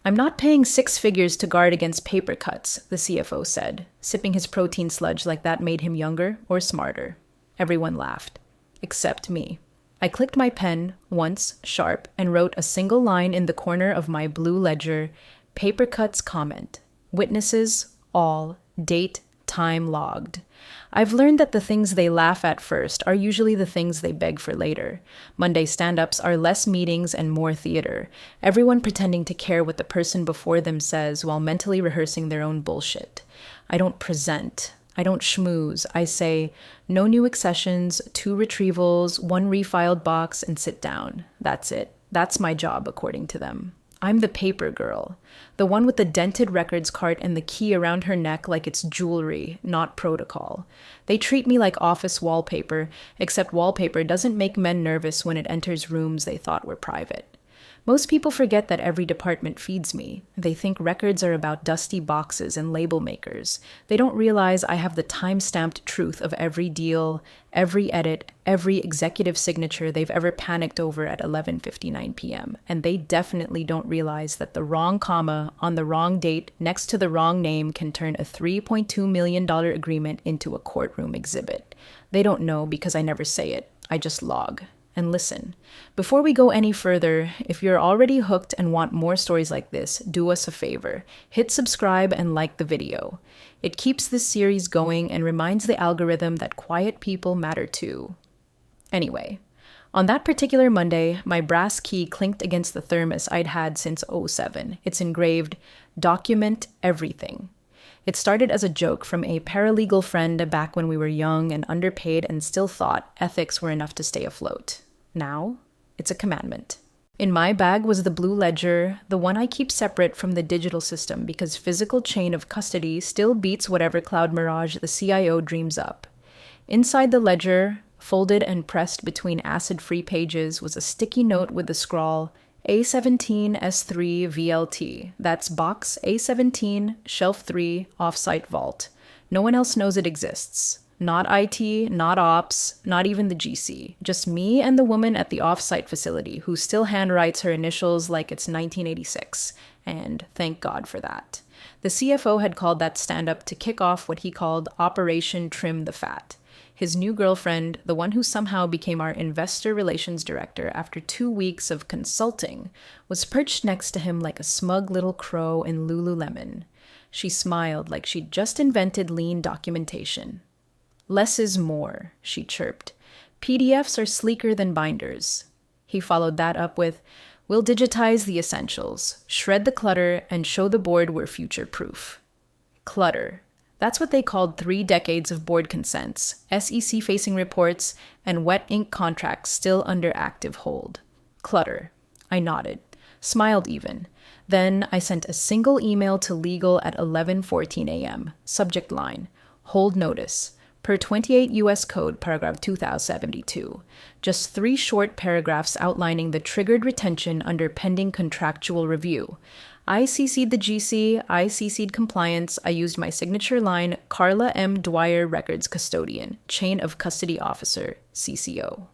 I'm not paying six figures to guard against paper cuts, the CFO said, sipping his protein sludge like that made him younger or smarter. Everyone laughed. Except me. I clicked my pen, once, sharp, and wrote a single line in the corner of my blue ledger, paper cuts comment. Witnesses, all, date, time logged. I've learned that the things they laugh at first are usually the things they beg for later. Monday stand-ups are less meetings and more theater, everyone pretending to care what the person before them says while mentally rehearsing their own bullshit. I don't present. I don't schmooze. I say, no new accessions, 2 retrievals, 1 refiled box, and sit down. That's it. That's my job, according to them. I'm the paper girl, the one with the dented records cart and the key around her neck like it's jewelry, not protocol. They treat me like office wallpaper, except wallpaper doesn't make men nervous when it enters rooms they thought were private. Most people forget that every department feeds me. They think records are about dusty boxes and label makers. They don't realize I have the time-stamped truth of every deal, every edit, every executive signature they've ever panicked over at 11:59 p.m. And they definitely don't realize that the wrong comma on the wrong date next to the wrong name can turn a $3.2 million agreement into a courtroom exhibit. They don't know because I never say it. I just log. And listen, before we go any further, if you're already hooked and want more stories like this, do us a favor. Hit subscribe and like the video. It keeps this series going and reminds the algorithm that quiet people matter too. Anyway, on that particular Monday, my brass key clinked against the thermos I'd had since '07. It's engraved, "Document everything." It started as a joke from a paralegal friend back when we were young and underpaid and still thought ethics were enough to stay afloat. Now, it's a commandment. In my bag was the blue ledger, the one I keep separate from the digital system because physical chain of custody still beats whatever cloud mirage the CIO dreams up. Inside the ledger, folded and pressed between acid-free pages, was a sticky note with the scrawl, A17S3 VLT. That's box A17, shelf 3, offsite vault. No one else knows it exists. Not IT, not ops, not even the GC. Just me and the woman at the offsite facility who still handwrites her initials like it's 1986. And thank God for that. The CFO had called that stand-up to kick off what he called Operation Trim the Fat. His new girlfriend, the one who somehow became our investor relations director after 2 weeks of consulting, was perched next to him like a smug little crow in Lululemon. She smiled like she'd just invented lean documentation. "Less is more," she chirped. "PDFs are sleeker than binders." He followed that up with, "We'll digitize the essentials, shred the clutter, and show the board we're future-proof." Clutter. That's what they called 3 decades of board consents, SEC-facing reports, and wet ink contracts still under active hold. Clutter. I nodded, smiled even. Then I sent a single email to legal at 11:14 a.m. Subject line, "Hold notice. Per 28 U.S. Code, paragraph 2072. Just 3 short paragraphs outlining the triggered retention under pending contractual review. I CC'd the GC, I CC'd compliance, I used my signature line, Carla M. Dwyer, records custodian, chain of custody officer, CCO.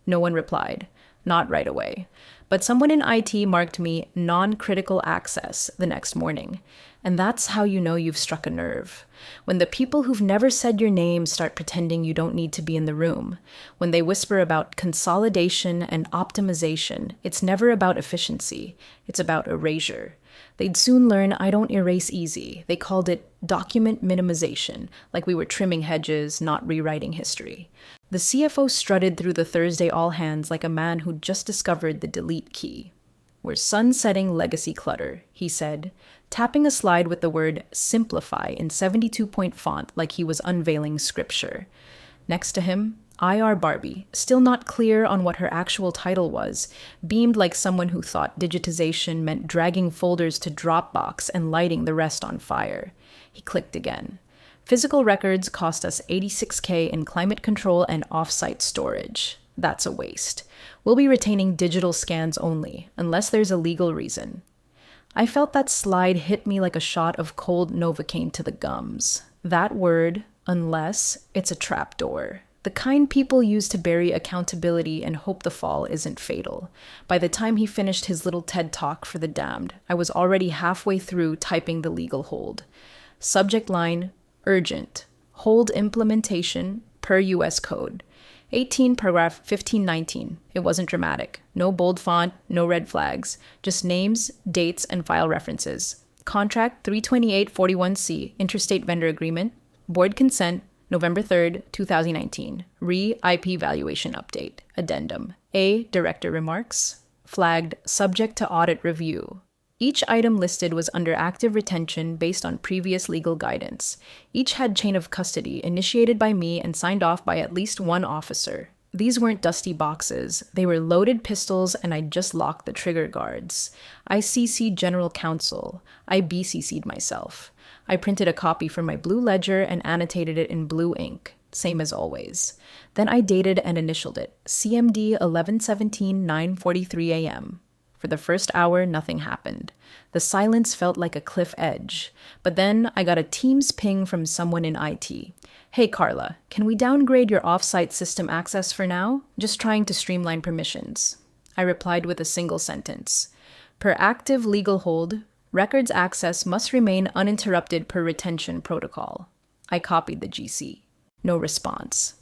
No one replied. Not right away. But someone in IT marked me non-critical access the next morning. And that's how you know you've struck a nerve. When the people who've never said your name start pretending you don't need to be in the room. When they whisper about consolidation and optimization, it's never about efficiency. It's about erasure. They'd soon learn I don't erase easy. They called it document minimization, like we were trimming hedges, not rewriting history. The CFO strutted through the Thursday all-hands like a man who'd just discovered the delete key. "We're sunsetting legacy clutter," he said, tapping a slide with the word simplify in 72-point font like he was unveiling scripture. Next to him, IR Barbie, still not clear on what her actual title was, beamed like someone who thought digitization meant dragging folders to Dropbox and lighting the rest on fire. He clicked again. Physical records cost us $86K in climate control and off-site storage. That's a waste. We'll be retaining digital scans only, unless there's a legal reason. I felt that slide hit me like a shot of cold Novocaine to the gums. That word, unless, it's a trapdoor. The kind people use to bury accountability and hope the fall isn't fatal. By the time he finished his little TED talk for the damned, I was already halfway through typing the legal hold. Subject line, urgent. Hold implementation per U.S. Code. 18 paragraph 1519. It wasn't dramatic. No bold font, no red flags. Just names, dates, and file references. Contract 32841C, Interstate Vendor Agreement. Board consent, November 3rd, 2019. Re-IP valuation update. Addendum. A. Director remarks. Flagged subject to audit review. Each item listed was under active retention based on previous legal guidance. Each had chain of custody initiated by me and signed off by at least one officer. These weren't dusty boxes. They were loaded pistols, and I'd just locked the trigger guards. I CC'd General Counsel. I BCC'd myself. I printed a copy from my blue ledger and annotated it in blue ink, same as always. Then I dated and initialed it, CMD 11/17, 9:43 a.m. For the first hour, nothing happened. The silence felt like a cliff edge. But then I got a Teams ping from someone in IT. Hey, Carla, can we downgrade your off-site system access for now? Just trying to streamline permissions. I replied with a single sentence. Per active legal hold, records access must remain uninterrupted per retention protocol. I copied the GC. No response.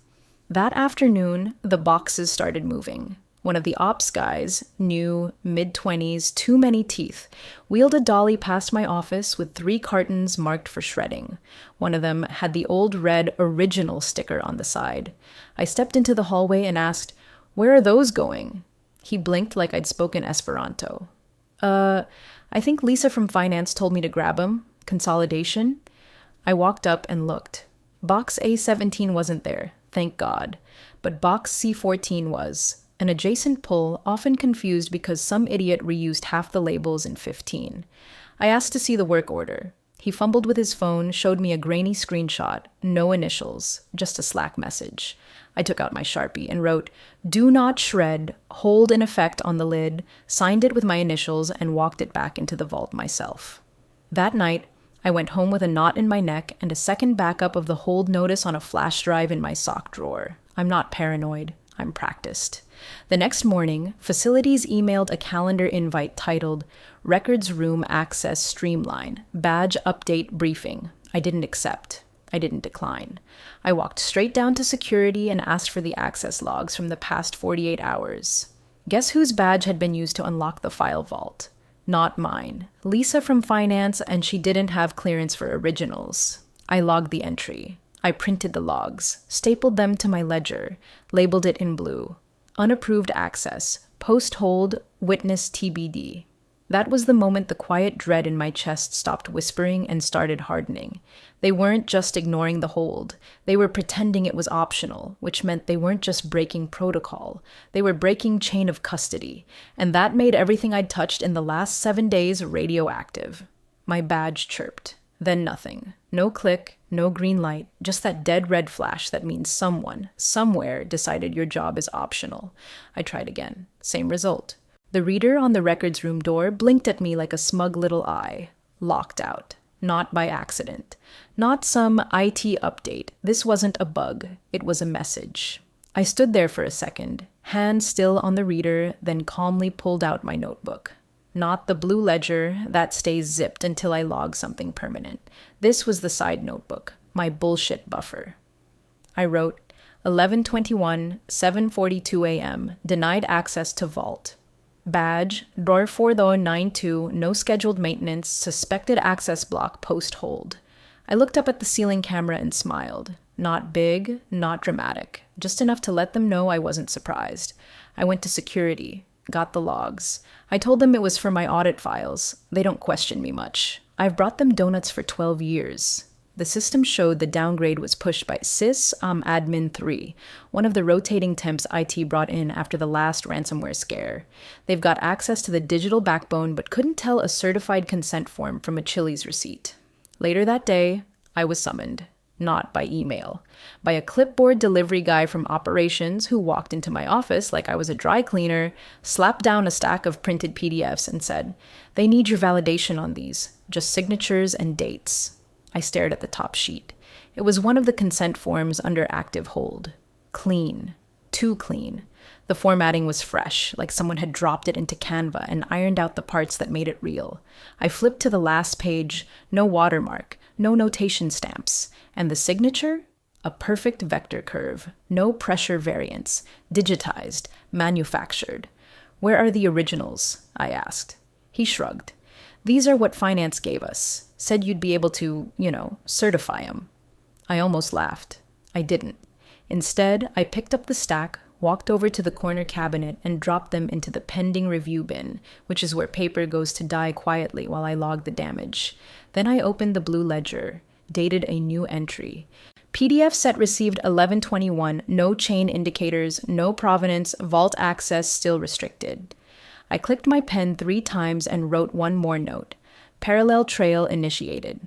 That afternoon, the boxes started moving. One of the ops guys, new, mid-20s, too many teeth, wheeled a dolly past my office with 3 cartons marked for shredding. One of them had the old red original sticker on the side. I stepped into the hallway and asked, "Where are those going?" He blinked like I'd spoken Esperanto. I think Lisa from finance told me to grab 'em. Consolidation? I walked up and looked. Box A17 wasn't there, thank God, but box C14 was. An adjacent pull, often confused because some idiot reused half the labels in 15. I asked to see the work order. He fumbled with his phone, showed me a grainy screenshot, no initials, just a Slack message. I took out my Sharpie and wrote, "Do not shred, hold in effect on the lid," signed it with my initials, and walked it back into the vault myself. That night, I went home with a knot in my neck and a second backup of the hold notice on a flash drive in my sock drawer. I'm not paranoid. I'm practiced. The next morning, facilities emailed a calendar invite titled Records Room Access Streamline, Badge Update Briefing. I didn't accept. I didn't decline. I walked straight down to security and asked for the access logs from the past 48 hours. Guess whose badge had been used to unlock the file vault? Not mine. Lisa from finance, and she didn't have clearance for originals. I logged the entry. I printed the logs, stapled them to my ledger, labeled it in blue. Unapproved access, post-hold, witness TBD. That was the moment the quiet dread in my chest stopped whispering and started hardening. They weren't just ignoring the hold. They were pretending it was optional, which meant they weren't just breaking protocol. They were breaking chain of custody, and that made everything I'd touched in the last 7 days radioactive. My badge chirped. Then nothing. No click, no green light, just that dead red flash that means someone, somewhere, decided your job is optional. I tried again. Same result. The reader on the records room door blinked at me like a smug little eye. Locked out. Not by accident. Not some IT update. This wasn't a bug. It was a message. I stood there for a second, hand still on the reader, then calmly pulled out my notebook. Not the blue ledger that stays zipped until I log something permanent. This was the side notebook, my bullshit buffer. I wrote, 11:21, 7:42 a.m., denied access to vault. Badge, drawer 4092, no scheduled maintenance, suspected access block post-hold. I looked up at the ceiling camera and smiled. Not big, not dramatic, just enough to let them know I wasn't surprised. I went to security. Got the logs. I told them it was for my audit files. They don't question me much. I've brought them donuts for 12 years. The system showed the downgrade was pushed by admin 3, one of the rotating temps IT brought in after the last ransomware scare. They've got access to the digital backbone but couldn't tell a certified consent form from a Chili's receipt. Later that day, I was summoned. Not by email, by a clipboard delivery guy from operations who walked into my office like I was a dry cleaner, slapped down a stack of printed PDFs and said, "They need your validation on these, just signatures and dates." I stared at the top sheet. It was one of the consent forms under active hold. Clean. Too clean. The formatting was fresh, like someone had dropped it into Canva and ironed out the parts that made it real. I flipped to the last page, no watermark, no notation stamps. And the signature? A perfect vector curve, no pressure variance, digitized, manufactured. Where are the originals? I asked. He shrugged. These are what finance gave us. Said you'd be able to, certify them. I almost laughed. I didn't. Instead, I picked up the stack, walked over to the corner cabinet, and dropped them into the pending review bin, which is where paper goes to die quietly while I log the damage. Then I opened the blue ledger, dated a new entry. PDF set received 11/21, no chain indicators, no provenance, vault access still restricted. I clicked my pen 3 times and wrote one more note. Parallel trail initiated.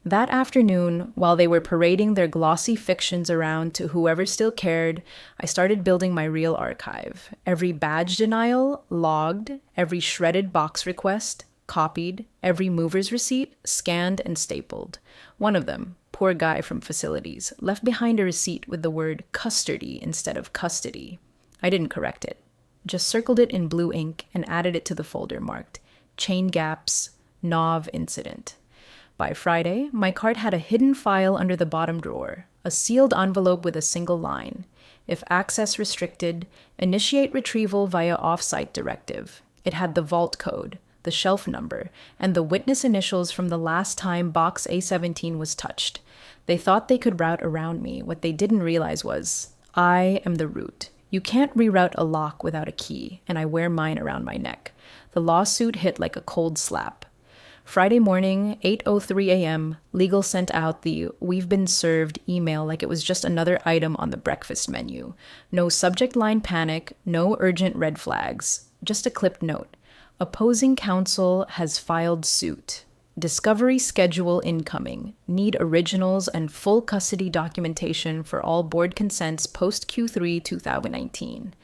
That afternoon, while they were parading their glossy fictions around to whoever still cared, I started building my real archive. Every badge denial, logged, every shredded box request, copied, every mover's receipt, scanned and stapled. One of them, poor guy from facilities, left behind a receipt with the word custody instead of custody. I didn't correct it, just circled it in blue ink and added it to the folder marked Chain Gaps, Nov Incident. By Friday, my cart had a hidden file under the bottom drawer, a sealed envelope with a single line. If access restricted, initiate retrieval via offsite directive. It had the vault code, the shelf number, and the witness initials from the last time box A17 was touched. They thought they could route around me. What they didn't realize was, I am the root. You can't reroute a lock without a key, and I wear mine around my neck. The lawsuit hit like a cold slap. Friday morning, 8:03 a.m., legal sent out the "We've been served" email like it was just another item on the breakfast menu. No subject line panic, no urgent red flags, just a clipped note. Opposing counsel has filed suit. Discovery schedule incoming. Need originals and full custody documentation for all board consents post Q3 2019.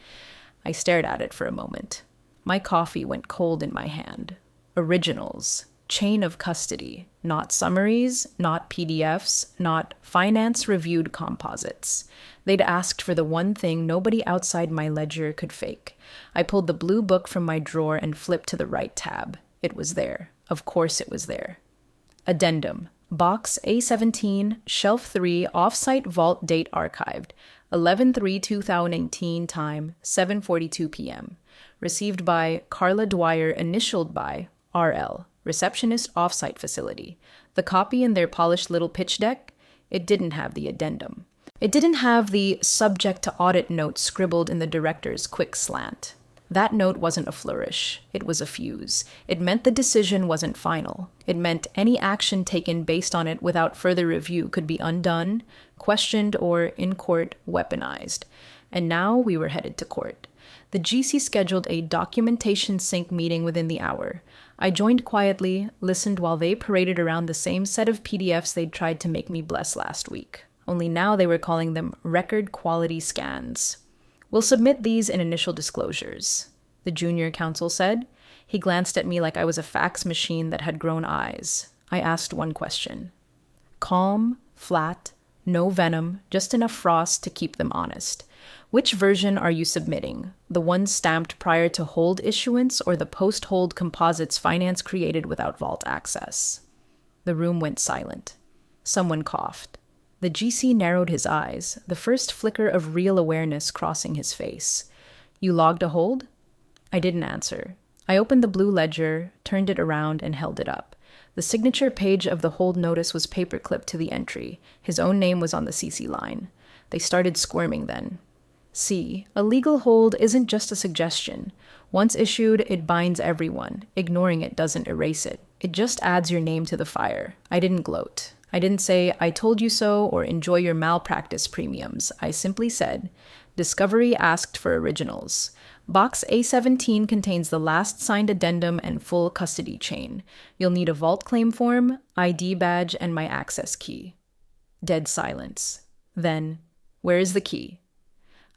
I stared at it for a moment. My coffee went cold in my hand. Originals. Chain of custody, not summaries, not PDFs, not finance-reviewed composites. They'd asked for the one thing nobody outside my ledger could fake. I pulled the blue book from my drawer and flipped to the right tab. It was there. Of course it was there. Addendum. Box A17, Shelf 3, Offsite Vault Date Archived. 11/3/2018, time 7:42 p.m. Received by Carla Dwyer, initialed by RL. Receptionist offsite facility. The copy in their polished little pitch deck, it didn't have the addendum. It didn't have the subject to audit note scribbled in the director's quick slant. That note wasn't a flourish. It was a fuse. It meant the decision wasn't final. It meant any action taken based on it without further review could be undone, questioned, or, in court, weaponized. And now we were headed to court. The GC scheduled a documentation sync meeting within the hour. I joined quietly, listened while they paraded around the same set of PDFs they'd tried to make me bless last week. Only now they were calling them record quality scans. We'll submit these in initial disclosures, the junior counsel said. He glanced at me like I was a fax machine that had grown eyes. I asked one question. Calm, flat, no venom, just enough frost to keep them honest. Which version are you submitting? The one stamped prior to hold issuance or the post-hold composites finance created without vault access? The room went silent. Someone coughed. The GC narrowed his eyes, the first flicker of real awareness crossing his face. You logged a hold? I didn't answer. I opened the blue ledger, turned it around, and held it up. The signature page of the hold notice was paperclipped to the entry. His own name was on the CC line. They started squirming then. See, a legal hold isn't just a suggestion. Once issued, it binds everyone. Ignoring it doesn't erase it. It just adds your name to the fire. I didn't gloat. I didn't say, I told you so, or enjoy your malpractice premiums. I simply said, Discovery asked for originals. Box A17 contains the last signed addendum and full custody chain. You'll need a vault claim form, ID badge, and my access key. Dead silence. Then, where is the key?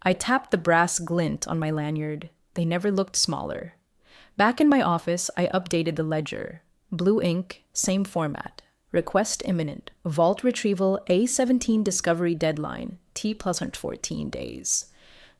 I tapped the brass glint on my lanyard. They never looked smaller. Back in my office, I updated the ledger. Blue ink, same format. Request imminent. Vault retrieval A17 discovery deadline. T plus 14 days.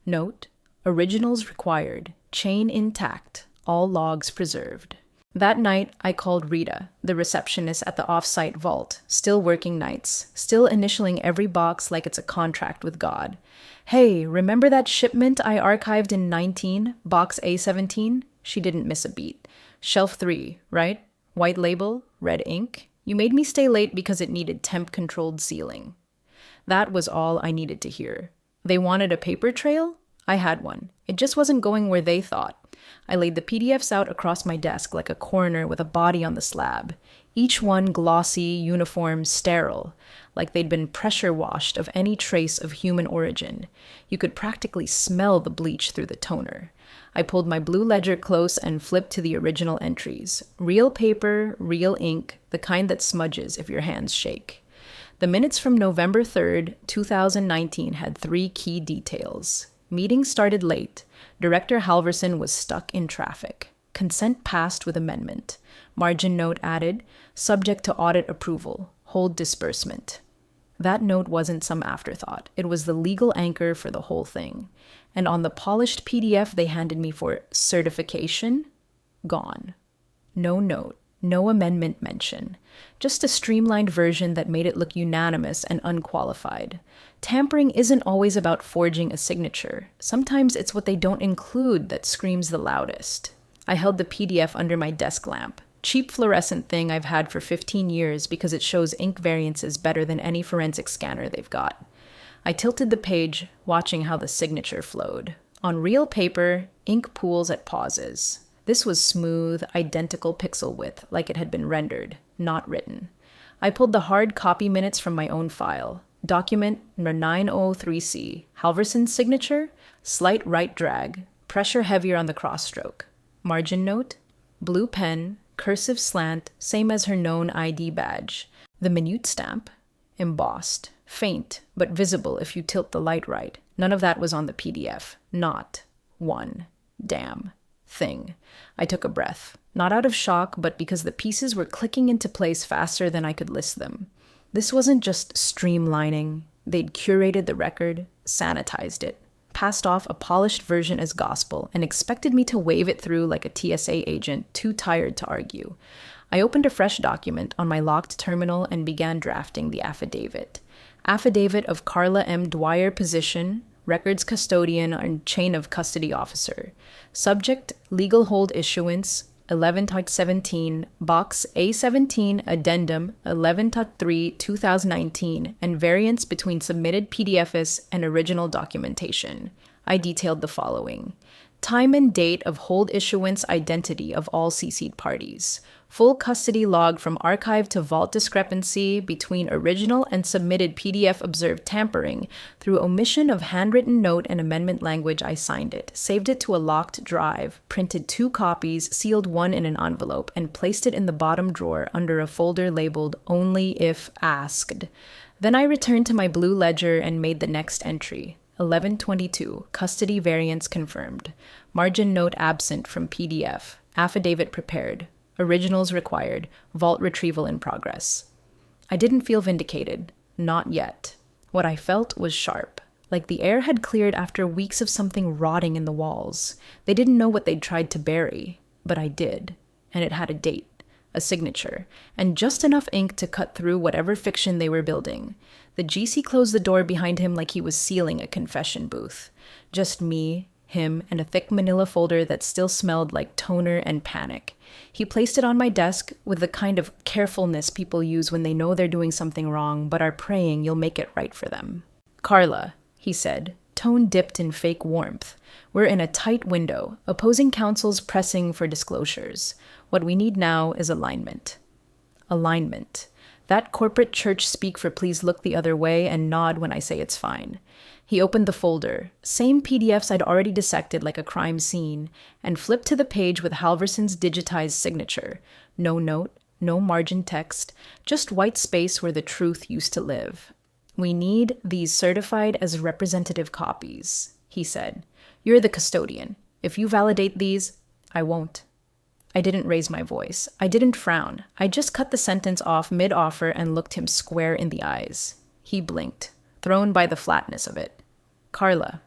Note, originals required. Chain intact. All logs preserved. That night, I called Rita, the receptionist at the off-site vault, still working nights, still initialing every box like it's a contract with God. Hey, remember that shipment I archived in 19, box A17? She didn't miss a beat. Shelf 3, right? White label, red ink. You made me stay late because it needed temp-controlled sealing. That was all I needed to hear. They wanted a paper trail? I had one. It just wasn't going where they thought. I laid the PDFs out across my desk like a coroner with a body on the slab. Each one glossy, uniform, sterile, like they'd been pressure washed of any trace of human origin. You could practically smell the bleach through the toner. I pulled my blue ledger close and flipped to the original entries. Real paper, real ink, the kind that smudges if your hands shake. The minutes from November 3rd, 2019 had 3 key details. Meeting started late. Director Halverson was stuck in traffic. Consent passed with amendment. Margin note added, subject to audit approval. Hold disbursement. That note wasn't some afterthought. It was the legal anchor for the whole thing. And on the polished PDF they handed me for certification, gone. No note, no amendment mention. Just a streamlined version that made it look unanimous and unqualified. Tampering isn't always about forging a signature. Sometimes it's what they don't include that screams the loudest. I held the PDF under my desk lamp. Cheap fluorescent thing I've had for 15 years because it shows ink variances better than any forensic scanner they've got. I tilted the page, watching how the signature flowed. On real paper, ink pools at pauses. This was smooth, identical pixel width, like it had been rendered, not written. I pulled the hard copy minutes from my own file. Document number 903C, Halverson's signature, slight right drag, pressure heavier on the cross-stroke. Margin note, blue pen, cursive slant, same as her known ID badge. The minute stamp, embossed, faint, but visible if you tilt the light right. None of that was on the PDF. Not one damn thing. I took a breath. Not out of shock, but because the pieces were clicking into place faster than I could list them. This wasn't just streamlining. They'd curated the record, sanitized it, passed off a polished version as gospel, and expected me to wave it through like a TSA agent too tired to argue. I opened a fresh document on my locked terminal and began drafting the affidavit. Affidavit of Carla M. Dwyer, position, records custodian and chain of custody officer. Subject, legal hold issuance, 11.17, box A17, addendum, 11.3, 2019, and variance between submitted PDFs and original documentation. I detailed the following. Time and date of hold issuance identity of all CC'd parties. Full custody log from archive to vault discrepancy between original and submitted PDF observed tampering. Through omission of handwritten note and amendment language, I signed it, saved it to a locked drive, printed 2 copies, sealed one in an envelope, and placed it in the bottom drawer under a folder labeled Only If Asked. Then I returned to my blue ledger and made the next entry. 1122, custody variance confirmed. Margin note absent from PDF. Affidavit prepared. Originals required. Vault retrieval in progress. I didn't feel vindicated. Not yet. What I felt was sharp. Like the air had cleared after weeks of something rotting in the walls. They didn't know what they'd tried to bury. But I did. And it had a date. A signature, and just enough ink to cut through whatever fiction they were building. The GC closed the door behind him like he was sealing a confession booth. Just me, him, and a thick manila folder that still smelled like toner and panic. He placed it on my desk with the kind of carefulness people use when they know they're doing something wrong but are praying you'll make it right for them. Carla, he said, tone dipped in fake warmth. We're in a tight window, opposing counsels pressing for disclosures. What we need now is alignment. Alignment. That corporate church speak for please look the other way and nod when I say it's fine. He opened the folder, same PDFs I'd already dissected like a crime scene, and flipped to the page with Halverson's digitized signature. No note, no margin text, just white space where the truth used to live. We need these certified as representative copies, he said. You're the custodian. If you validate these, I won't. I didn't raise my voice. I didn't frown. I just cut the sentence off mid-offer and looked him square in the eyes. He blinked, thrown by the flatness of it. Carla,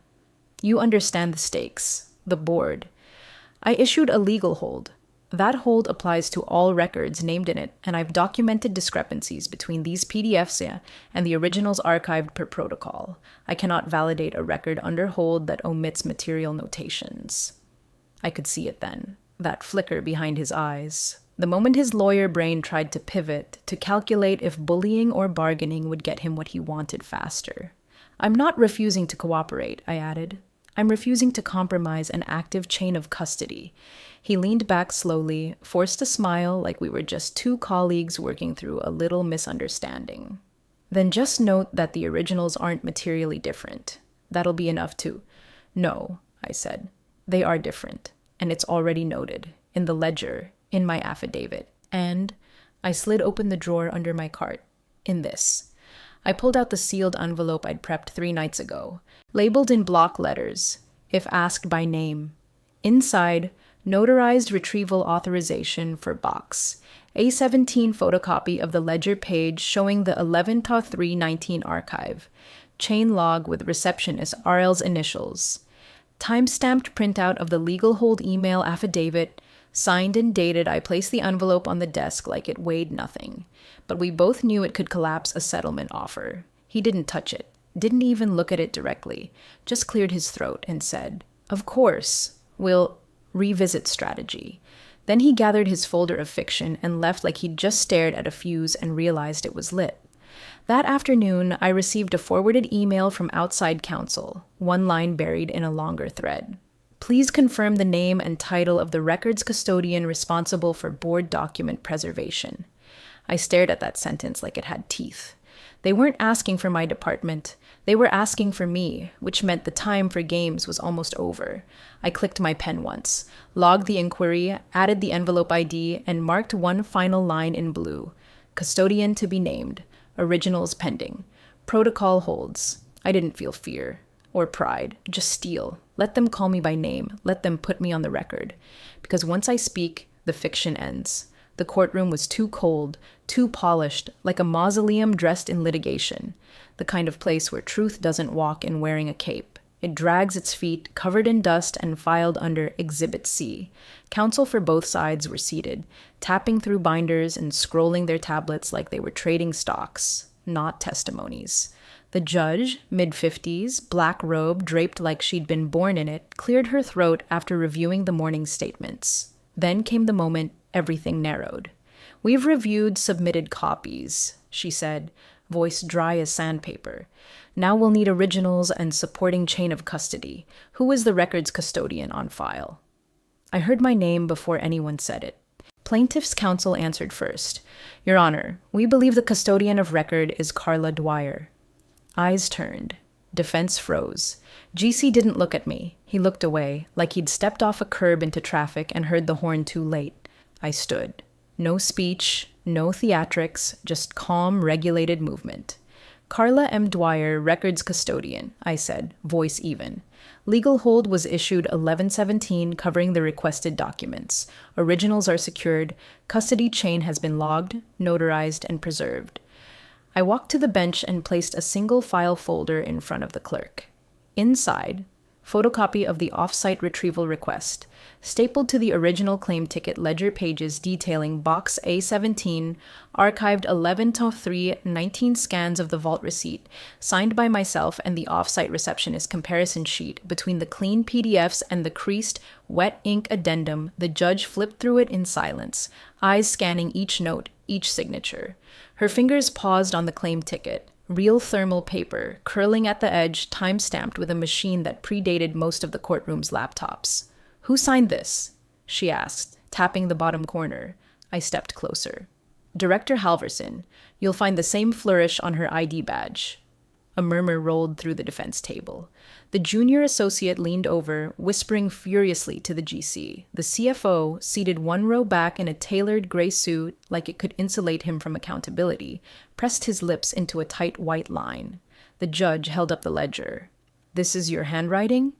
you understand the stakes, the board. I issued a legal hold. That hold applies to all records named in it, and I've documented discrepancies between these PDFs and the originals archived per protocol. I cannot validate a record under hold that omits material notations. I could see it then, that flicker behind his eyes. The moment his lawyer brain tried to pivot, to calculate if bullying or bargaining would get him what he wanted faster. I'm not refusing to cooperate, I added. I'm refusing to compromise an active chain of custody. He leaned back slowly, forced a smile like we were just two colleagues working through a little misunderstanding. Then just note that the originals aren't materially different. That'll be enough too. No, I said. They are different, and it's already noted, in the ledger, in my affidavit. And I slid open the drawer under my cart. In this. I pulled out the sealed envelope I'd prepped 3 nights ago, labeled in block letters, if asked by name. Inside, notarized retrieval authorization for box. A17 photocopy of the ledger page showing the 11-3-19 archive. Chain log with receptionist RL's initials. Time-stamped printout of the legal hold email affidavit. Signed and dated, I placed the envelope on the desk like it weighed nothing. But we both knew it could collapse a settlement offer. He didn't touch it, didn't even look at it directly, just cleared his throat and said, "Of course, we'll revisit strategy." Then he gathered his folder of fiction and left like he'd just stared at a fuse and realized it was lit. That afternoon, I received a forwarded email from outside counsel, one line buried in a longer thread. Please confirm the name and title of the records custodian responsible for board document preservation. I stared at that sentence like it had teeth. They weren't asking for my department. They were asking for me, which meant the time for games was almost over. I clicked my pen once, logged the inquiry, added the envelope ID, and marked one final line in blue. Custodian to be named. Originals pending. Protocol holds. I didn't feel fear. Or pride. Just steel. Let them call me by name. Let them put me on the record. Because once I speak, the fiction ends. The courtroom was too cold, too polished, like a mausoleum dressed in litigation. The kind of place where truth doesn't walk in wearing a cape. It drags its feet, covered in dust and filed under Exhibit C. Counsel for both sides were seated, tapping through binders and scrolling their tablets like they were trading stocks, not testimonies. The judge, mid-50s, black robe draped like she'd been born in it, cleared her throat after reviewing the morning's statements. Then came the moment everything narrowed. "We've reviewed submitted copies," she said, voice dry as sandpaper. "Now we'll need originals and supporting chain of custody. Who is the records custodian on file?" I heard my name before anyone said it. Plaintiff's counsel answered first. "Your Honor, we believe the custodian of record is Carla Dwyer." Eyes turned. Defense froze. GC didn't look at me. He looked away, like he'd stepped off a curb into traffic and heard the horn too late. I stood. No speech, no theatrics, just calm, regulated movement. "Carla M. Dwyer, records custodian," I said, voice even. "Legal hold was issued 11/17 covering the requested documents. Originals are secured. Custody chain has been logged, notarized, and preserved." I walked to the bench and placed a single file folder in front of the clerk. Inside, photocopy of the off-site retrieval request, stapled to the original claim ticket ledger pages detailing box A17, archived 11/3-19 scans of the vault receipt, signed by myself and the off-site receptionist comparison sheet between the clean PDFs and the creased, wet ink addendum. The judge flipped through it in silence, eyes scanning each note, each signature. Her fingers paused on the claim ticket, real thermal paper, curling at the edge, time-stamped with a machine that predated most of the courtroom's laptops. "Who signed this?" she asked, tapping the bottom corner. I stepped closer. "Director Halverson. You'll find the same flourish on her ID badge." A murmur rolled through the defense table. The junior associate leaned over, whispering furiously to the GC. The CFO, seated one row back in a tailored gray suit like it could insulate him from accountability, pressed his lips into a tight white line. The judge held up the ledger. "This is your handwriting?"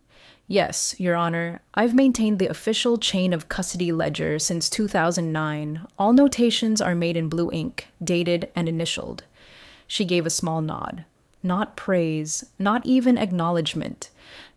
Yes, Your Honor, I've maintained the official chain of custody ledger since 2009. All notations are made in blue ink, dated and initialed. She gave a small nod. Not praise, not even acknowledgement.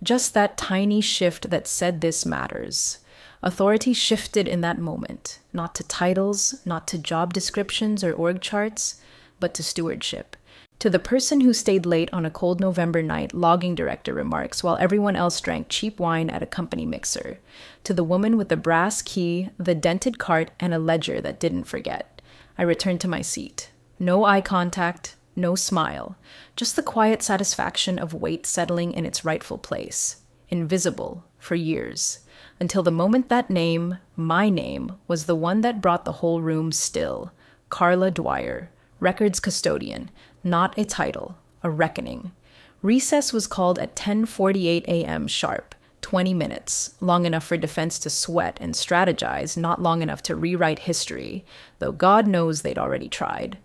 Just that tiny shift that said this matters. Authority shifted in that moment, not to titles, not to job descriptions or org charts, but to stewardship. To the person who stayed late on a cold November night, logging director remarks, while everyone else drank cheap wine at a company mixer. To the woman with the brass key, the dented cart, and a ledger that didn't forget. I returned to my seat. No eye contact, no smile. Just the quiet satisfaction of weight settling in its rightful place. Invisible for years. Until the moment that name, my name, was the one that brought the whole room still. Carla Dwyer, records custodian. Not a title, a reckoning. Recess was called at 10:48 a.m. sharp, 20 minutes, long enough for defense to sweat and strategize, not long enough to rewrite history, though God knows they'd already tried.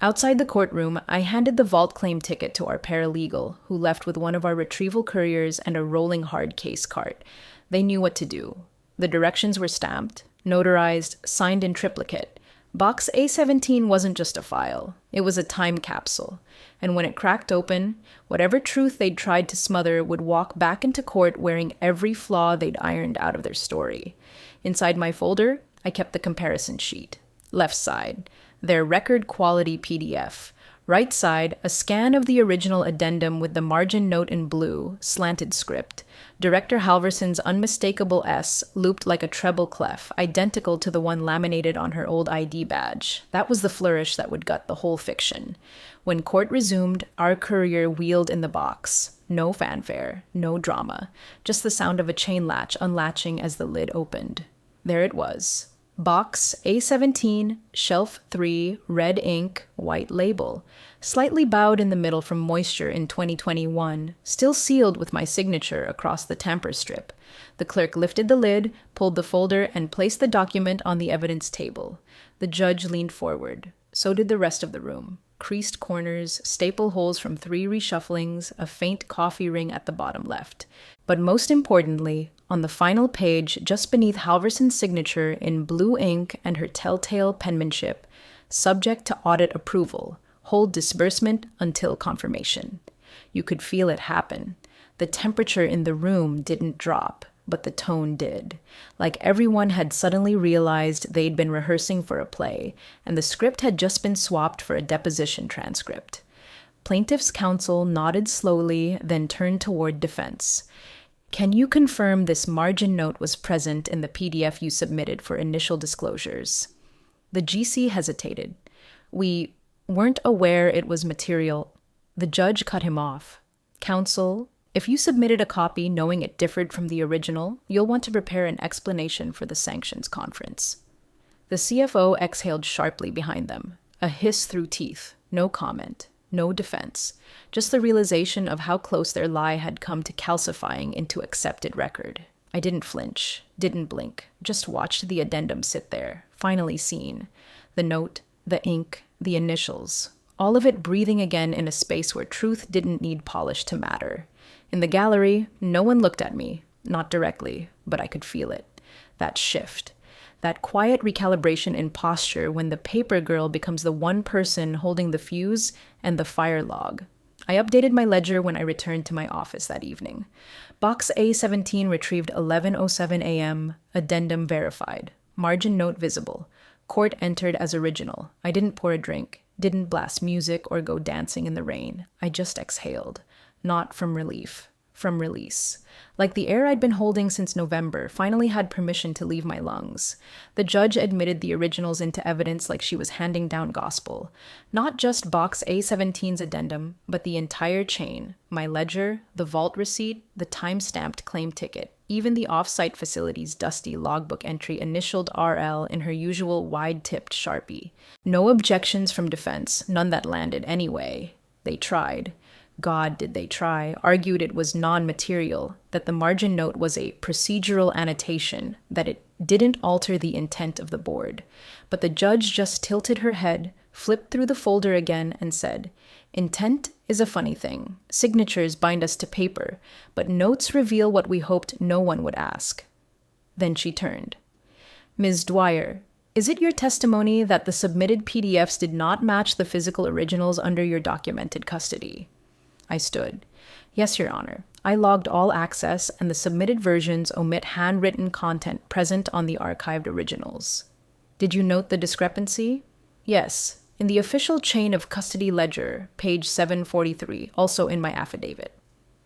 Outside the courtroom, I handed the vault claim ticket to our paralegal, who left with one of our retrieval couriers and a rolling hard case cart. They knew what to do. The directions were stamped, notarized, signed in triplicate. Box A17 wasn't just a file. It was a time capsule. And when it cracked open, whatever truth they'd tried to smother would walk back into court wearing every flaw they'd ironed out of their story. Inside my folder, I kept the comparison sheet. Left side, their record quality PDF. Right side, a scan of the original addendum with the margin note in blue, slanted script. Director Halverson's unmistakable S, looped like a treble clef, identical to the one laminated on her old ID badge. That was the flourish that would gut the whole fiction. When court resumed, our courier wheeled in the box. No fanfare, no drama, just the sound of a chain latch unlatching as the lid opened. There it was. Box A17, Shelf 3, red ink, white label. Slightly bowed in the middle from moisture in 2021, still sealed with my signature across the tamper strip. The clerk lifted the lid, pulled the folder, and placed the document on the evidence table. The judge leaned forward. So did the rest of the room. Creased corners, staple holes from 3 reshufflings, a faint coffee ring at the bottom left. But most importantly, on the final page, just beneath Halverson's signature in blue ink and her telltale penmanship, subject to audit approval, hold disbursement until confirmation. You could feel it happen. The temperature in the room didn't drop, but the tone did. Like everyone had suddenly realized they'd been rehearsing for a play, and the script had just been swapped for a deposition transcript. Plaintiff's counsel nodded slowly, then turned toward defense. Can you confirm this margin note was present in the PDF you submitted for initial disclosures? The GC hesitated. We weren't aware it was material. The judge cut him off. Counsel, if you submitted a copy knowing it differed from the original, you'll want to prepare an explanation for the sanctions conference. The CFO exhaled sharply behind them, a hiss through teeth, no comment. No defense, just the realization of how close their lie had come to calcifying into accepted record. I didn't flinch, didn't blink, just watched the addendum sit there, finally seen. The note, the ink, the initials, all of it breathing again in a space where truth didn't need polish to matter. In the gallery, no one looked at me, not directly, but I could feel it. That shift. That quiet recalibration in posture when the paper girl becomes the one person holding the fuse and the fire log. I updated my ledger when I returned to my office that evening. Box A17 retrieved 11:07 a.m., addendum verified, margin note visible, court entered as original. I didn't pour a drink, didn't blast music or go dancing in the rain. I just exhaled, not from relief, from release. Like the air I'd been holding since November finally had permission to leave my lungs. The judge admitted the originals into evidence like she was handing down gospel. Not just Box A17's addendum, but the entire chain. My ledger, the vault receipt, the time-stamped claim ticket, even the off-site facility's dusty logbook entry initialed RL in her usual wide-tipped Sharpie. No objections from defense, none that landed anyway. They tried. God, did they try, argued it was non-material, that the margin note was a procedural annotation, that it didn't alter the intent of the board. But the judge just tilted her head, flipped through the folder again, and said, "Intent is a funny thing. Signatures bind us to paper, but notes reveal what we hoped no one would ask." Then she turned. "Ms. Dwyer, is it your testimony that the submitted PDFs did not match the physical originals under your documented custody?" I stood. "Yes, Your Honor. I logged all access, and the submitted versions omit handwritten content present on the archived originals." "Did you note the discrepancy?" "Yes. In the official chain of custody ledger, page 743, also in my affidavit."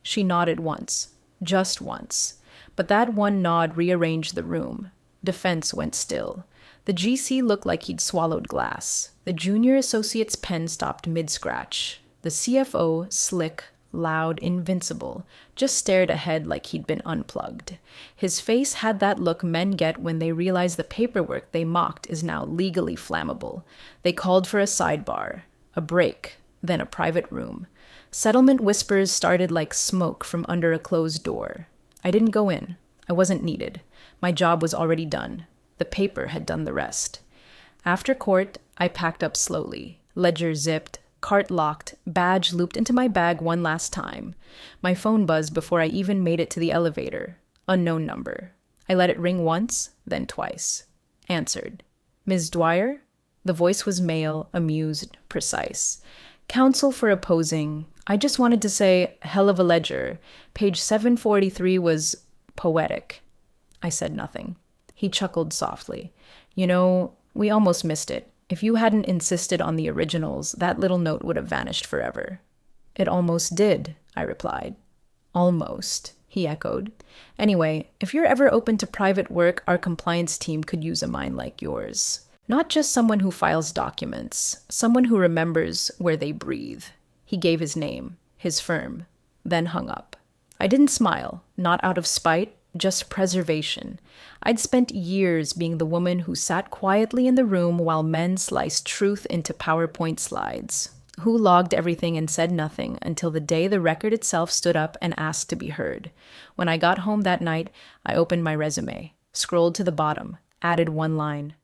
She nodded once. Just once. But that one nod rearranged the room. Defense went still. The GC looked like he'd swallowed glass. The junior associate's pen stopped mid-scratch. The CFO, slick, loud, invincible, just stared ahead like he'd been unplugged. His face had that look men get when they realize the paperwork they mocked is now legally flammable. They called for a sidebar, a break, then a private room. Settlement whispers started like smoke from under a closed door. I didn't go in. I wasn't needed. My job was already done. The paper had done the rest. After court, I packed up slowly. Ledger zipped, cart locked, badge looped into my bag one last time. My phone buzzed before I even made it to the elevator. Unknown number. I let it ring once, then twice. Answered. "Ms. Dwyer?" The voice was male, amused, precise. "Counsel for opposing. I just wanted to say, hell of a ledger. Page 743 was poetic." I said nothing. He chuckled softly. "You know, we almost missed it. If you hadn't insisted on the originals, that little note would have vanished forever." "It almost did," I replied. "Almost," he echoed. "Anyway, if you're ever open to private work, our compliance team could use a mind like yours. Not just someone who files documents, someone who remembers where they breathe." He gave his name, his firm, then hung up. I didn't smile, not out of spite, just preservation. I'd spent years being the woman who sat quietly in the room while men sliced truth into PowerPoint slides, who logged everything and said nothing until the day the record itself stood up and asked to be heard. When I got home that night, I opened my resume, scrolled to the bottom, added one line.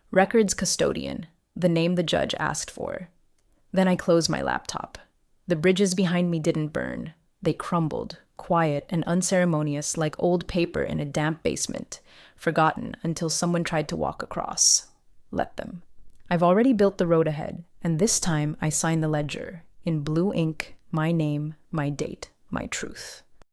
"Records custodian," the name the judge asked for. Then I closed my laptop. The bridges behind me didn't burn. They crumbled, quiet and unceremonious like old paper in a damp basement, forgotten until someone tried to walk across. Let them. I've already built the road ahead, and this time I sign the ledger, in blue ink, my name, my date, my truth.